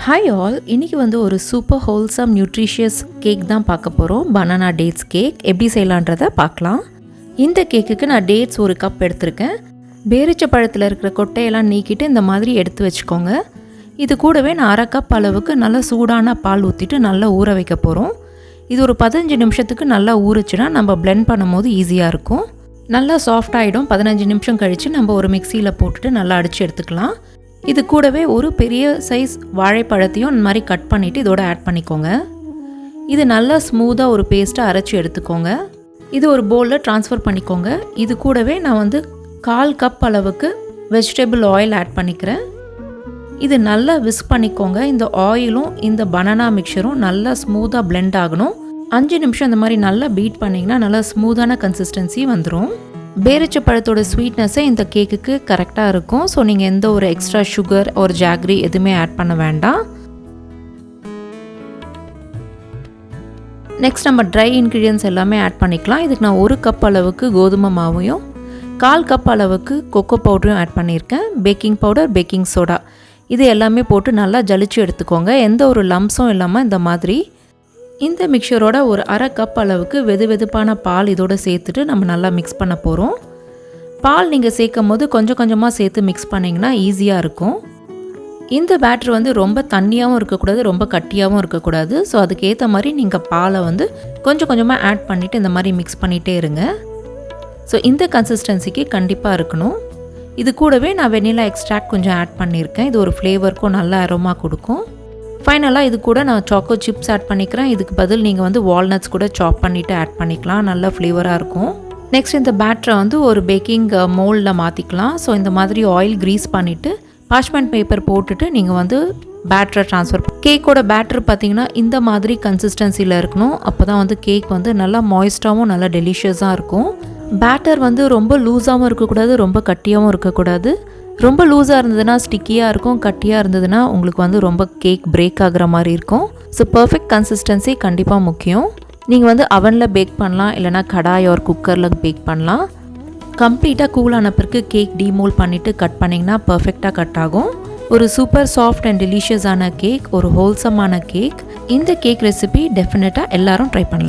Hi all, இன்றைக்கி ஒரு super wholesome nutritious cake தான் பார்க்க போகிறோம். பனானா டேட்ஸ் கேக் எப்படி செய்யலான்றதை பார்க்கலாம். இந்த கேக்குக்கு நான் டேட்ஸ் 1 கப் எடுத்திருக்கேன். பேரிச்ச பழத்தில் இருக்கிற கொட்டையெல்லாம் நீக்கிட்டு இந்த மாதிரி எடுத்து வச்சுக்கோங்க. இது கூடவே நான் 1/2 கப் அளவுக்கு நல்லா சூடான பால் ஊற்றிட்டு நல்லா ஊற வைக்க போகிறோம். இது ஒரு 15 நிமிஷத்துக்கு நல்லா ஊறுச்சுன்னா நம்ம பிளெண்ட் பண்ணும் போது ஈஸியாக இருக்கும். நல்லா சாஃப்ட் ஆகிடும். 15 நிமிஷம் கழித்து நம்ம ஒரு மிக்சியில் போட்டுட்டு நல்லா அடித்து எடுத்துக்கலாம். இது கூடவே ஒரு பெரிய சைஸ் வாழைப்பழத்தையும் இந்த மாதிரி கட் பண்ணிவிட்டு இதோட ஆட் பண்ணிக்கோங்க. இது நல்லா ஸ்மூத்தாக ஒரு பேஸ்ட்டாக அரைச்சி எடுத்துக்கோங்க. இது ஒரு பவுலில் ட்ரான்ஸ்ஃபர் பண்ணிக்கோங்க. இது கூடவே நான் 1/4 கப் அளவுக்கு வெஜிடபிள் ஆயில் ஆட் பண்ணிக்கிறேன். இது நல்லா விஸ்க் பண்ணிக்கோங்க. இந்த ஆயிலும் இந்த பனானா மிக்சரும் நல்லா ஸ்மூத்தாக பிளெண்ட் ஆகணும். 5 நிமிஷம் இந்த மாதிரி நல்லா பீட் பண்ணிங்கன்னா நல்லா ஸ்மூத்தான கன்சிஸ்டன்சி வந்துடும். பேரிச்ச பழத்தோட ஸ்வீட்னஸே இந்த கேக்குக்கு கரெக்டாக இருக்கும். ஸோ நீங்கள் எந்த ஒரு எக்ஸ்ட்ரா சுகர் ஒரு ஜாக்ரி எதுவுமே ஆட் பண்ண வேண்டாம். நெக்ஸ்ட் நம்ம ட்ரை இன்க்ரீடியன்ஸ் எல்லாமே ஆட் பண்ணிக்கலாம். இதுக்கு நான் 1 கப் அளவுக்கு கோதுமை மாவையும் 1/4 கப் அளவுக்கு கொக்கோ பவுடரையும் ஆட் பண்ணியிருக்கேன். பேக்கிங் பவுடர், பேக்கிங் சோடா இது எல்லாமே போட்டு நல்லா ஜலிச்சு எடுத்துக்கோங்க. எந்த ஒரு லம்ஸும் இல்லாமல் இந்த மாதிரி. இந்த மிக்சரோட ஒரு 1/2 கப் அளவுக்கு வெதுவெதுப்பான பால் இதோடு சேர்த்துட்டு நம்ம நல்லா மிக்ஸ் பண்ண போகிறோம். பால் நீங்கள் சேர்க்கும் போது கொஞ்சம் கொஞ்சமாக சேர்த்து மிக்ஸ் பண்ணிங்கன்னா ஈஸியாக இருக்கும். இந்த பேட்டர் ரொம்ப தண்ணியாகவும் இருக்கக்கூடாது, ரொம்ப கட்டியாகவும் இருக்கக்கூடாது. ஸோ அதுக்கேற்ற மாதிரி நீங்கள் பாலை கொஞ்சம் கொஞ்சமாக ஆட் பண்ணிவிட்டு இந்த மாதிரி மிக்ஸ் பண்ணிகிட்டே இருங்க. ஸோ இந்த கன்சிஸ்டன்சிக்கு கண்டிப்பாக இருக்கணும். இது கூடவே நான் வெனிலா எக்ஸ்ட்ராக்ட் கொஞ்சம் ஆட் பண்ணியிருக்கேன். இது ஒரு ஃப்ளேவருக்கும் நல்ல அரோமா கொடுக்கும். ஃபைனலாக இது கூட நான் சாக்கோ சிப்ஸ் ஆட் பண்ணிக்கிறேன். இதுக்கு பதில் நீங்கள் வால்நட்ஸ் கூட சாப் பண்ணிவிட்டு ஆட் பண்ணிக்கலாம். நல்ல ஃப்ளேவராக இருக்கும். நெக்ஸ்ட் இந்த பேட்டரை ஒரு பேக்கிங் மோல்டில் மாற்றிக்கலாம். ஸோ இந்த மாதிரி ஆயில் க்ரீஸ் பண்ணிவிட்டு பார்ச்மெண்ட் பேப்பர் போட்டுட்டு நீங்கள் பேட்டரை ட்ரான்ஸ்ஃபர் கேக்கோட பேட்டர் பார்த்திங்கன்னா இந்த மாதிரி கன்சிஸ்டன்சியில் இருக்கணும். அப்போ தான் கேக் நல்லா மாய்ஸ்டாகவும் நல்லா டெலிஷியஸாக இருக்கும். பேட்டர் ரொம்ப லூஸாகவும் இருக்கக்கூடாது, ரொம்ப கட்டியாகவும் இருக்கக்கூடாது. ரொம்ப லூஸாக இருந்ததுன்னா ஸ்டிக்கியாக இருக்கும், கட்டியாக இருந்ததுன்னா உங்களுக்கு ரொம்ப கேக் பிரேக் ஆகிற மாதிரி இருக்கும். ஸோ பர்ஃபெக்ட் கன்சிஸ்டன்சி கண்டிப்பாக முக்கியம். நீங்கள் அவனில் பேக் பண்ணலாம், இல்லைனா கடாய் ஒரு குக்கரில் பேக் பண்ணலாம். கம்ப்ளீட்டாக கூலான பிறகு கேக் டீமோல் பண்ணிவிட்டு கட் பண்ணிங்கன்னா பர்ஃபெக்டாக கட் ஆகும். ஒரு சூப்பர் சாஃப்ட் அண்ட் டெலிஷியஸான கேக், ஒரு ஹோல்சமான கேக். இந்த கேக் ரெசிபி டெஃபினட்டாக எல்லோரும் ட்ரை பண்ணலாம்.